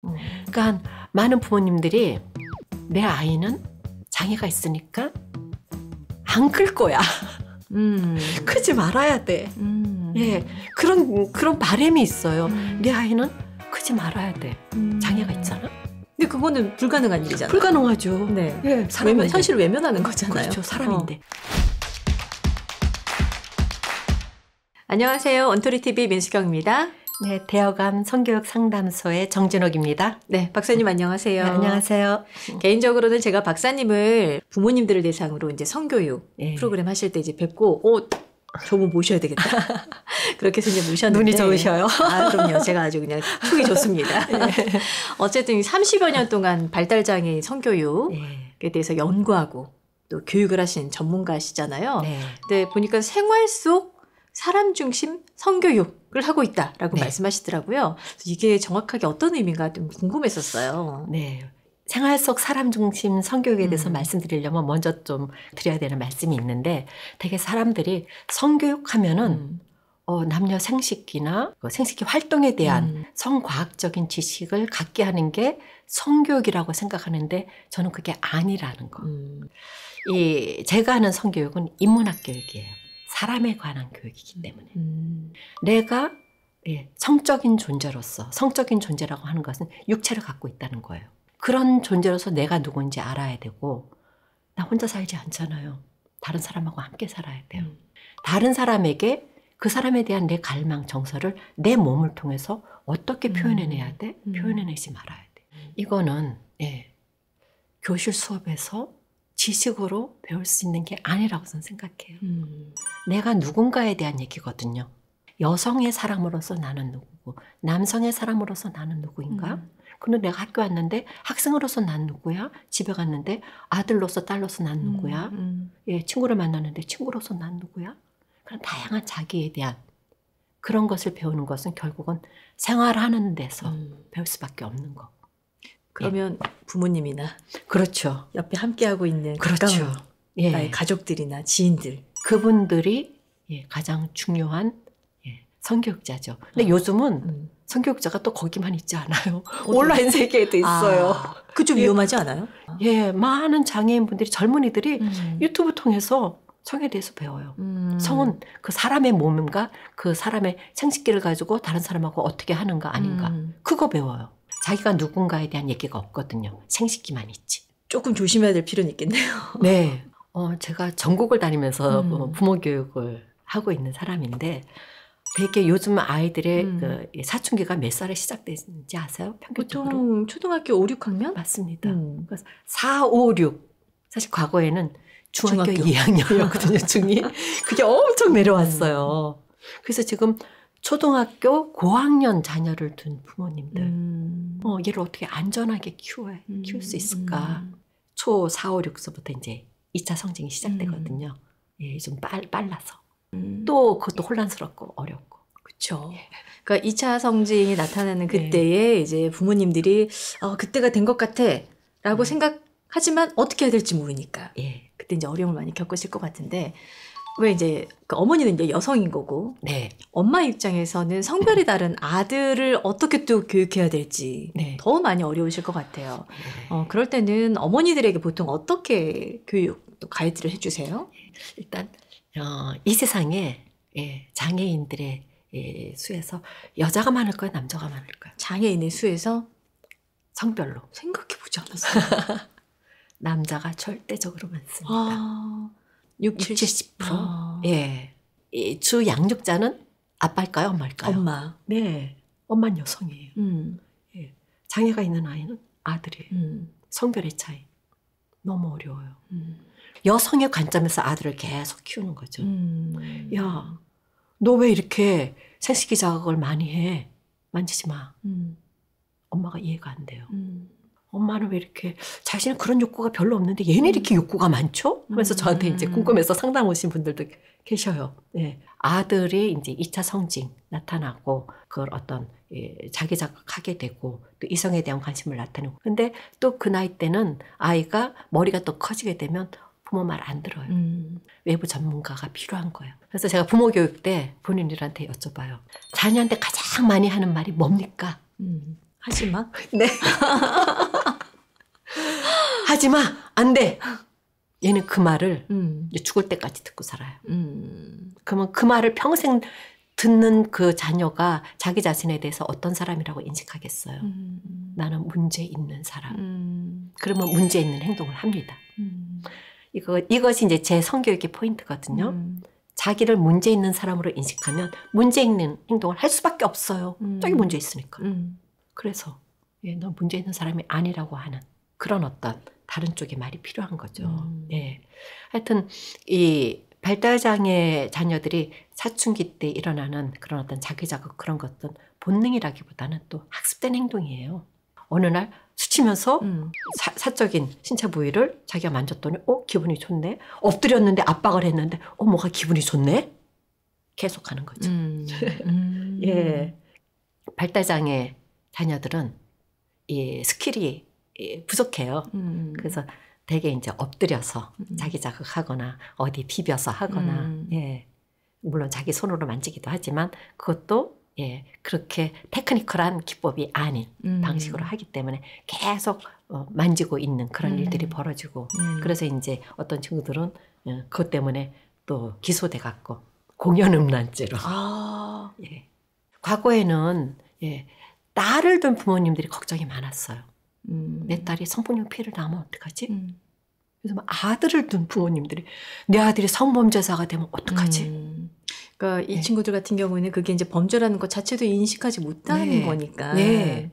그러니까 많은 부모님들이 내 아이는 장애가 있으니까 안 클 거야. 크지 말아야 돼. 예, 그런 바람이 있어요. 내 아이는 크지 말아야 돼. 장애가 있잖아. 근데 그거는 불가능한 일이잖아요. 불가능하죠. 네. 예, 현실을 외면하는 거잖아요. 그렇죠. 사람인데. 안녕하세요. 언토리TV 민수경입니다. 네, 대여감 성교육 상담소의 정진옥입니다. 네, 박사님 안녕하세요. 네, 안녕하세요. 개인적으로는 제가 박사님을 부모님들을 대상으로 이제 성교육 프로그램 하실 때 이제 뵙고, 저분 모셔야 되겠다. 그렇게 해서 이제 모셨는데. 눈이 좋으셔요. 아, 그럼요. 제가 아주 그냥 촉이 좋습니다. 어쨌든 30여 년 동안 발달장애인 성교육에 대해서 연구하고 또 교육을 하신 전문가시잖아요. 네. 근데 보니까 생활 속 사람 중심 성교육을 하고 있다라고 말씀하시더라고요. 이게 정확하게 어떤 의미인가 좀 궁금했었어요. 네. 생활 속 사람 중심 성교육에 대해서 말씀드리려면 먼저 좀 드려야 되는 말씀이 있는데, 되게 사람들이 성교육하면은 남녀 생식기나 생식기 활동에 대한 성과학적인 지식을 갖게 하는 게 성교육이라고 생각하는데, 저는 그게 아니라는 거. 제가 하는 성교육은 인문학 교육이에요. 사람에 관한 교육이기 때문에. 내가 성적인 존재로서, 성적인 존재라고 하는 것은 육체를 갖고 있다는 거예요. 그런 존재로서 내가 누군지 알아야 되고, 나 혼자 살지 않잖아요. 다른 사람하고 함께 살아야 돼요. 다른 사람에게 그 사람에 대한 내 갈망, 정서를 내 몸을 통해서 어떻게 표현해내야 돼? 표현해내지 말아야 돼. 이거는 교실 수업에서 지식으로 배울 수 있는 게 아니라고 저는 생각해요. 내가 누군가에 대한 얘기거든요. 여성의 사람으로서 나는 누구고, 남성의 사람으로서 나는 누구인가? 근데 내가 학교 왔는데 학생으로서 난 누구야? 집에 갔는데 아들로서 딸로서 난 누구야? 친구를 만났는데 친구로서 난 누구야? 그런 다양한 자기에 대한 그런 것을 배우는 것은 결국은 생활하는 데서 배울 수밖에 없는 거. 그러면 부모님이나 그렇죠. 옆에 함께하고 있는 그렇죠. 나의 가족들이나 지인들, 그분들이 가장 중요한 성교육자죠. 근데 요즘은 성교육자가 또 거기만 있지 않아요. 온라인 세계에도 있어요. 그 좀 위험하지 않아요? 많은 장애인분들이, 젊은이들이 유튜브 통해서 성에 대해서 배워요. 성은 그 사람의 몸과 그 사람의 생식기를 가지고 다른 사람하고 어떻게 하는가 아닌가. 그거 배워요. 자기가 누군가에 대한 얘기가 없거든요. 생식기만 있지. 조금 조심해야 될 필요는 있겠네요. 네. 제가 전국을 다니면서 부모 교육을 하고 있는 사람인데, 되게 요즘 아이들의 그 사춘기가 몇 살에 시작되는지 아세요? 평균적으로? 보통 초등학교 5, 6학년? 맞습니다. 그래서 4, 5, 6. 사실 과거에는 중학교 2학년이었거든요. 중2. 그게 엄청 내려왔어요. 그래서 지금 초등학교 고학년 자녀를 둔 부모님들, 얘를 어떻게 안전하게 키울 수 있을까? 초 4, 5, 6서부터 이제 2차 성징이 시작되거든요. 좀 빨라서. 또 그것도 혼란스럽고 어렵고. 그렇죠. 그러니까 2차 성징이 나타나는 그때에 이제 부모님들이 그때가 된 것 같아 라고 생각하지만 어떻게 해야 될지 모르니까 그때 이제 어려움을 많이 겪으실 것 같은데, 왜 이제 그 어머니는 이제 여성인 거고 엄마 입장에서는 성별이 다른 아들을 어떻게 또 교육해야 될지 더 많이 어려우실 것 같아요. 그럴 때는 어머니들에게 보통 어떻게 교육 또 가이드를 해주세요? 일단 이 세상에 장애인들의 수에서 여자가 많을까요? 남자가 많을까요? 장애인의 수에서 성별로 생각해보지 않았어요. 남자가 절대적으로 많습니다. 60, 70%. 주 양육자는 아빠일까요? 엄마일까요? 엄마. 네. 엄마는 여성이에요. 장애가 있는 아이는 아들이에요. 성별의 차이. 너무 어려워요. 여성의 관점에서 아들을 계속 키우는 거죠. 야, 너 왜 이렇게 생식기 자극을 많이 해? 만지지 마. 엄마가 이해가 안 돼요. 엄마는 왜 이렇게 자신은 그런 욕구가 별로 없는데 얘는 이렇게 욕구가 많죠? 하면서 저한테 이제 궁금해서 상담 오신 분들도 계셔요. 아들이 이제 2차 성징 나타나고 그걸 어떤 자기 자극하게 되고 또 이성에 대한 관심을 나타내고, 근데 또 그 나이 때는 아이가 머리가 또 커지게 되면 부모 말 안 들어요. 외부 전문가가 필요한 거예요. 그래서 제가 부모 교육 때 본인들한테 여쭤봐요. 자녀한테 가장 많이 하는 말이 뭡니까? 하지 마. 네. 하지 마. 안 돼. 얘는 그 말을 이제 죽을 때까지 듣고 살아요. 그러면 그 말을 평생 듣는 그 자녀가 자기 자신에 대해서 어떤 사람이라고 인식하겠어요. 나는 문제 있는 사람. 그러면 문제 있는 행동을 합니다. 이것이 이제 제 성교육의 포인트거든요. 자기를 문제 있는 사람으로 인식하면 문제 있는 행동을 할 수밖에 없어요. 저기 문제 있으니까. 그래서 넌 문제 있는 사람이 아니라고 하는 그런 어떤 다른 쪽의 말이 필요한 거죠. 예. 하여튼 이 발달장애 자녀들이 사춘기 때 일어나는 그런 어떤 자기자극 그런 것들은 본능이라기보다는 또 학습된 행동이에요. 어느 날 스치면서 사적인 신체 부위를 자기가 만졌더니 기분이 좋네. 엎드렸는데 압박을 했는데 뭐가 기분이 좋네. 계속하는 거죠. 예. 발달장애 자녀들은 이 스킬이 부족해요. 그래서 되게 이제 엎드려서 자기 자극하거나 어디 비벼서 하거나 예. 물론 자기 손으로 만지기도 하지만 그것도 예, 그렇게 테크니컬한 기법이 아닌 방식으로 하기 때문에 계속 만지고 있는 그런 일들이 벌어지고 그래서 이제 어떤 친구들은 그것 때문에 또 기소돼 갖고 공연음란죄로 예. 과거에는 예, 딸을 둔 부모님들이 걱정이 많았어요. 내 딸이 성폭력 피해를 당하면 어떡하지? 그래서 막 아들을 둔 부모님들이 내 아들이 성범죄자가 되면 어떡하지? 그러니까 이 친구들 같은 경우에는 그게 이제 범죄라는 것 자체도 인식하지 못하는 거니까. 네.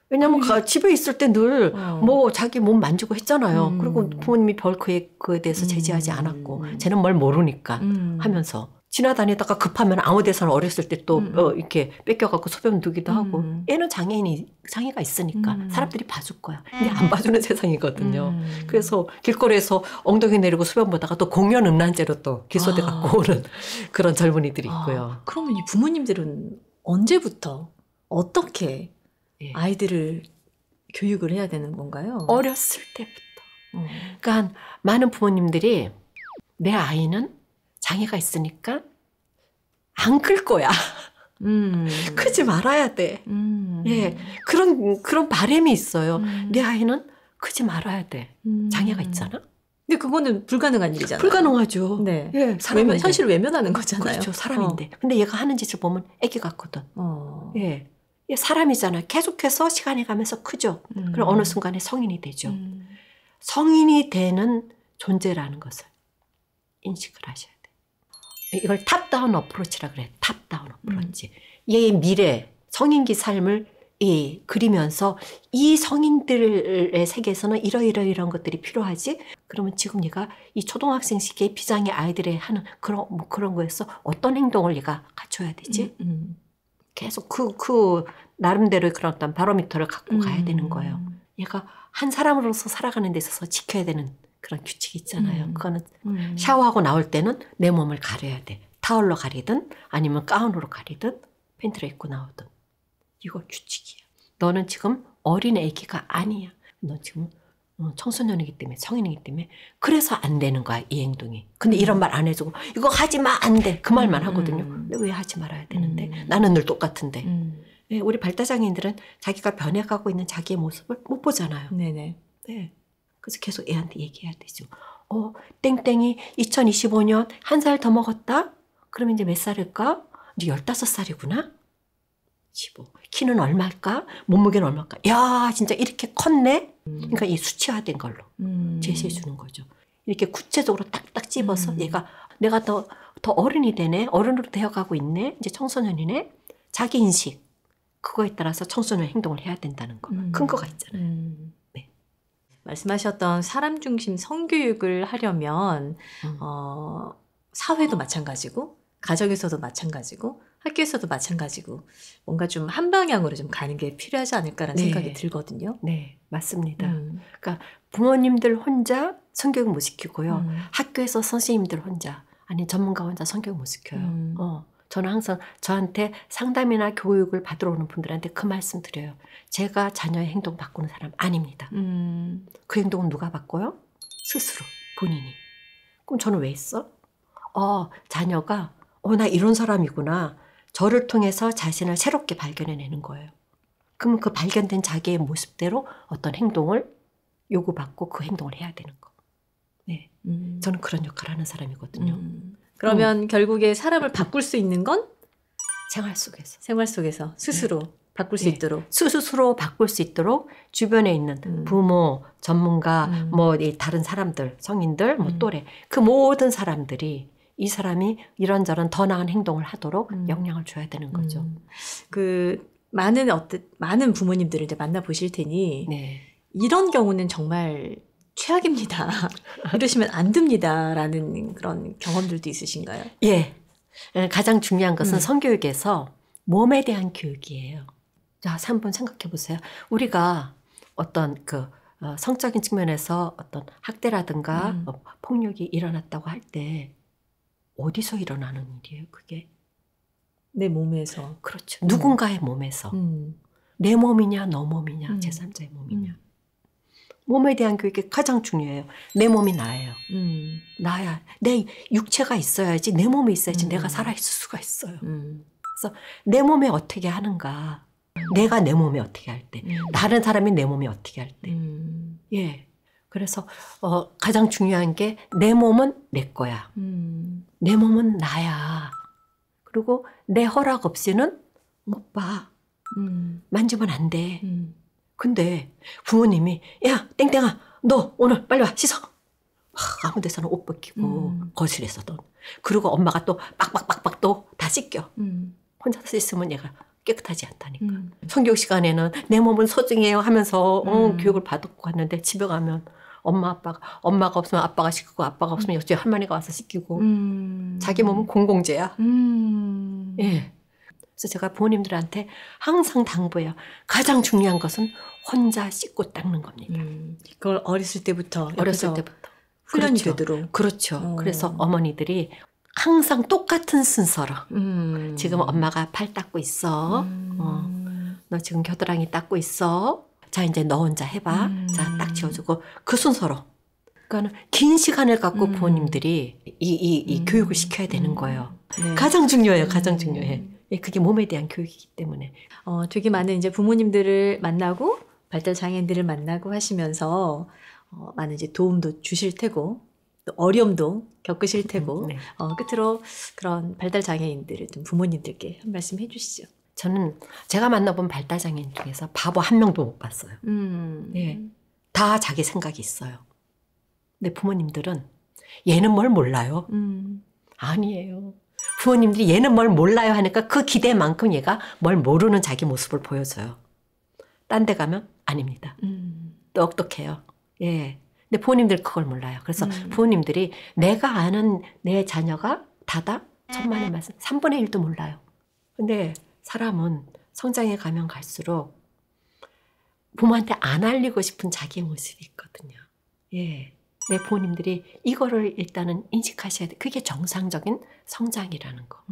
왜냐면 집에 있을 때 늘 뭐 자기 몸 만지고 했잖아요. 그리고 부모님이 별 그에 대해서 제지하지 않았고 쟤는 뭘 모르니까 하면서 지나다니다가 급하면 아무 데서나 어렸을 때 또 이렇게 뺏겨갖고 소변 두기도 하고 얘는 장애가 있으니까 사람들이 봐줄 거야. 근데 안 봐주는 세상이거든요. 그래서 길거리에서 엉덩이 내리고 소변 보다가 또 공연 음란죄로 또 기소돼 갖고 오는 그런 젊은이들이 있고요. 그러면 이 부모님들은 언제부터 어떻게 아이들을 교육을 해야 되는 건가요? 어렸을 때부터. 그러니까 많은 부모님들이 내 아이는 장애가 있으니까 안 클 거야. 크지 말아야 돼. 예, 그런 바람이 있어요. 내 아이는 크지 말아야 돼. 장애가 있잖아. 근데 그거는 불가능한 일이잖아요. 불가능하죠. 네. 예, 현실을 외면하는 거잖아요. 그렇죠. 사람인데. 근데 얘가 하는 짓을 보면 애기 같거든. 예. 얘 사람이잖아요. 계속해서 시간이 가면서 크죠. 그럼 어느 순간에 성인이 되죠. 성인이 되는 존재라는 것을 인식을 하셔야 돼요. 이걸 탑다운 어프로치라 그래. 탑다운 어프로치. 얘의 미래, 성인기 삶을 그리면서 이 성인들의 세계에서는 이런 것들이 필요하지. 그러면 지금 얘가 이 초등학생 시기에 비장애 아이들의 하는 그런 거에서 어떤 행동을 얘가 갖춰야 되지? 계속 그 나름대로의 그런 어떤 바로미터를 갖고 가야 되는 거예요. 얘가 한 사람으로서 살아가는 데 있어서 지켜야 되는 그런 규칙이 있잖아요. 그거는 샤워하고 나올 때는 내 몸을 가려야 돼. 타월로 가리든 아니면 가운으로 가리든 팬티를 입고 나오든. 이거 규칙이야. 너는 지금 어린 애기가 아니야. 너 지금 청소년이기 때문에 성인이기 때문에 그래서 안 되는 거야 이 행동이. 근데 이런 말 안 해주고 이거 하지 마 안 돼. 그 말만 하거든요. 근데 왜 하지 말아야 되는데 나는 늘 똑같은데. 네, 우리 발달장애인들은 자기가 변해가고 있는 자기의 모습을 못 보잖아요. 네네. 네. 그래서 계속 애한테 얘기해야 되죠. 땡땡이 2025년 1살 더 먹었다? 그러면 이제 몇 살일까? 이제 15살이구나? 15. 키는 얼마일까? 몸무게는 얼마일까? 야, 진짜 이렇게 컸네? 그러니까 이 수치화된 걸로 제시해 주는 거죠. 이렇게 구체적으로 딱딱 집어서 얘가 내가 더 어른이 되네? 어른으로 되어가고 있네? 이제 청소년이네? 자기인식. 그거에 따라서 청소년 행동을 해야 된다는 거. 근거가 있잖아요. 네. 말씀하셨던 사람 중심 성교육을 하려면 사회도 마찬가지고 가정에서도 마찬가지고 학교에서도 마찬가지고 뭔가 좀 한 방향으로 좀 가는 게 필요하지 않을까라는 생각이 들거든요. 네, 맞습니다. 그러니까 부모님들 혼자 성교육 못 시키고요. 학교에서 선생님들 혼자 아니 전문가 혼자 성교육 못 시켜요. 저는 항상 저한테 상담이나 교육을 받으러 오는 분들한테 그 말씀 드려요. 제가 자녀의 행동 바꾸는 사람 아닙니다. 그 행동은 누가 바꿔요? 스스로, 본인이. 그럼 저는 왜 했어? 자녀가 나 이런 사람이구나. 저를 통해서 자신을 새롭게 발견해내는 거예요. 그러면 그 발견된 자기의 모습대로 어떤 행동을 요구받고 그 행동을 해야 되는 거. 네. 저는 그런 역할을 하는 사람이거든요. 그러면 결국에 사람을 바꿀 수 있는 건 생활 속에서. 생활 속에서 스스로 바꿀 수 있도록. 스스로 바꿀 수 있도록 주변에 있는 부모, 전문가, 뭐 이 다른 사람들, 성인들, 뭐 또래 그 모든 사람들이 이 사람이 이런저런 더 나은 행동을 하도록 영향을 줘야 되는 거죠. 그 많은 부모님들을 이제 만나 보실 테니 네. 이런 경우는 정말 최악입니다. 이러시면 안 됩니다라는 그런 경험들도 있으신가요? 예. 가장 중요한 것은 성교육에서 몸에 대한 교육이에요. 자, 한번 생각해 보세요. 우리가 어떤 성적인 측면에서 어떤 학대라든가 폭력이 일어났다고 할 때 어디서 일어나는 일이에요, 그게? 내 몸에서. 그렇죠. 누군가의 몸에서. 내 몸이냐, 너 몸이냐, 제3자의 몸이냐. 몸에 대한 교육이 가장 중요해요. 내 몸이 나예요. 나야. 내 육체가 있어야지, 내 몸이 있어야지 내가 살아있을 수가 있어요. 그래서 내 몸에 어떻게 하는가. 내가 내 몸에 어떻게 할 때. 다른 사람이 내 몸에 어떻게 할 때. 예. 그래서 가장 중요한 게 내 몸은 내 거야. 내 몸은 나야. 그리고 내 허락 없이는 못 봐. 만지면 안 돼. 근데 부모님이 야 땡땡아 너 오늘 빨리 와 씻어. 아무 데서나 옷 벗기고 거실에서도. 그리고 엄마가 또 빡빡빡빡 또 다 씻겨. 혼자서 씻으면 얘가 깨끗하지 않다니까. 성교육 시간에는 내 몸은 소중해요 하면서 교육을 받고 갔는데 집에 가면 엄마가 없으면 아빠가 씻고 아빠가 없으면 옆집 할머니가 와서 씻기고 자기 몸은 공공재야. 예. 그래서 제가 부모님들한테 항상 당부해요. 가장 중요한 것은 혼자 씻고 닦는 겁니다. 그걸 어렸을 때부터 훈련이 그렇죠. 되도록. 그렇죠. 그래서 어머니들이 항상 똑같은 순서로 지금 엄마가 팔 닦고 있어. 너 지금 겨드랑이 닦고 있어. 자 이제 너 혼자 해봐. 자 딱 지워주고 그 순서로. 그러니까 긴 시간을 갖고 부모님들이 이 교육을 시켜야 되는 거예요. 네. 가장 중요해요. 가장 중요해. 그게 몸에 대한 교육이기 때문에. 되게 많은 이제 부모님들을 만나고 발달 장애인들을 만나고 하시면서 많은 이제 도움도 주실 테고 또 어려움도 겪으실 테고 네. 끝으로 그런 발달 장애인들을 좀 부모님들께 한 말씀 해주시죠. 저는 제가 만나본 발달 장애인 중에서 바보 한 명도 못 봤어요. 네. 다 자기 생각이 있어요. 근데 부모님들은 얘는 뭘 몰라요? 아니에요. 부모님들이 얘는 뭘 몰라요 하니까 그 기대만큼 얘가 뭘 모르는 자기 모습을 보여줘요. 딴 데 가면 아닙니다. 똑똑해요. 예. 근데 부모님들 그걸 몰라요. 그래서 부모님들이 내가 아는 내 자녀가 다다 천만의 말씀 3분의 1도 몰라요. 근데 사람은 성장해 가면 갈수록 부모한테 안 알리고 싶은 자기의 모습이 있거든요. 예. 내 부모님들이 이거를 일단은 인식하셔야 돼. 그게 정상적인 성장이라는 거.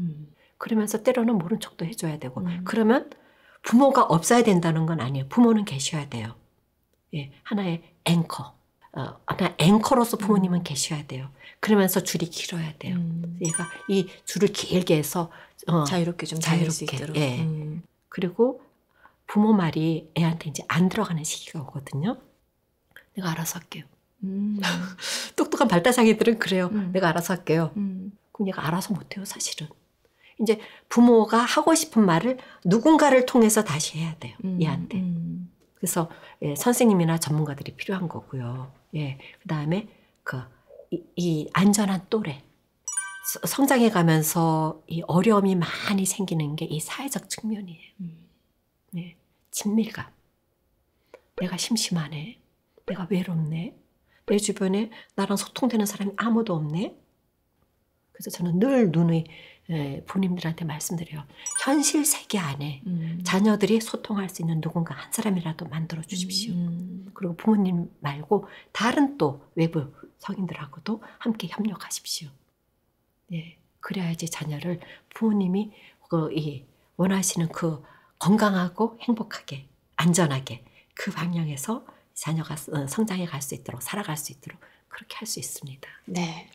그러면서 때로는 모른 척도 해줘야 되고. 그러면 부모가 없어야 된다는 건 아니에요. 부모는 계셔야 돼요. 예, 하나의 앵커. 하나의 앵커로서 부모님은 계셔야 돼요. 그러면서 줄이 길어야 돼요. 얘가 이 줄을 길게 해서 자유롭게 좀 다닐 수 있도록. 예. 그리고 부모 말이 애한테 이제 안 들어가는 시기가 오거든요. 내가 알아서 할게요. 똑똑한 발달장애들은 그래요. 내가 알아서 할게요. 그럼 얘가 알아서 못해요, 사실은. 이제 부모가 하고 싶은 말을 누군가를 통해서 다시 해야 돼요, 얘한테. 그래서 예, 선생님이나 전문가들이 필요한 거고요. 예, 그다음에 이 안전한 또래. 성장해 가면서 이 어려움이 많이 생기는 게 이 사회적 측면이에요. 네, 친밀감. 내가 심심하네. 내가 외롭네. 내 주변에 나랑 소통되는 사람이 아무도 없네. 그래서 저는 늘 부모님들한테 말씀드려요. 현실 세계 안에 자녀들이 소통할 수 있는 누군가 한 사람이라도 만들어 주십시오. 그리고 부모님 말고 다른 또 외부 성인들하고도 함께 협력하십시오. 예, 그래야지 자녀를 부모님이 원하시는 그 건강하고 행복하게 안전하게 그 방향에서 자녀가 성장해 갈 수 있도록 살아갈 수 있도록 그렇게 할 수 있습니다. 네.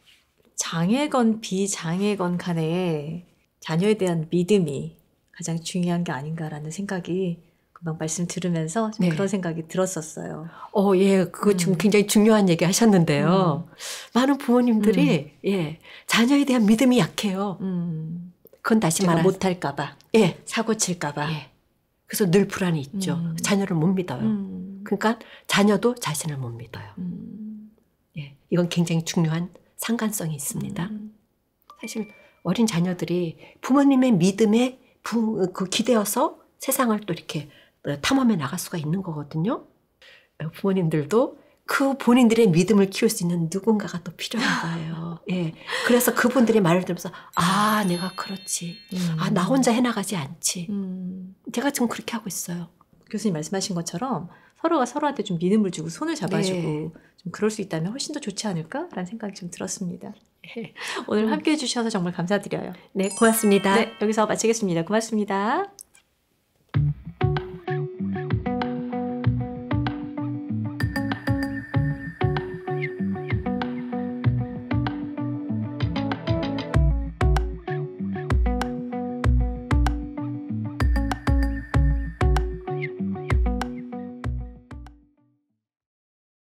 장애건 비장애건 간에 자녀에 대한 믿음이 가장 중요한 게 아닌가라는 생각이 금방 말씀 들으면서 좀 그런 생각이 들었었어요. 예, 그거 지금 굉장히 중요한 얘기 하셨는데요. 많은 부모님들이 자녀에 대한 믿음이 약해요. 그건 다시 말하면 못할까봐, 사고 칠까봐. 그래서 늘 불안이 있죠. 자녀를 못 믿어요. 그러니까 자녀도 자신을 못 믿어요. 이건 굉장히 중요한 상관성이 있습니다. 사실 어린 자녀들이 부모님의 믿음에 기대어서 세상을 또 이렇게 탐험해 나갈 수가 있는 거거든요. 부모님들도 그 본인들의 믿음을 키울 수 있는 누군가가 또 필요한 거예요. 그래서 그분들의 말을 들으면서 내가 그렇지. 나 혼자 해나가지 않지. 제가 지금 그렇게 하고 있어요. 교수님 말씀하신 것처럼 서로가 서로한테 좀 믿음을 주고 손을 잡아주고 좀 그럴 수 있다면 훨씬 더 좋지 않을까라는 생각이 좀 들었습니다. 오늘 함께해 주셔서 정말 감사드려요. 네, 고맙습니다. 네, 여기서 마치겠습니다. 고맙습니다.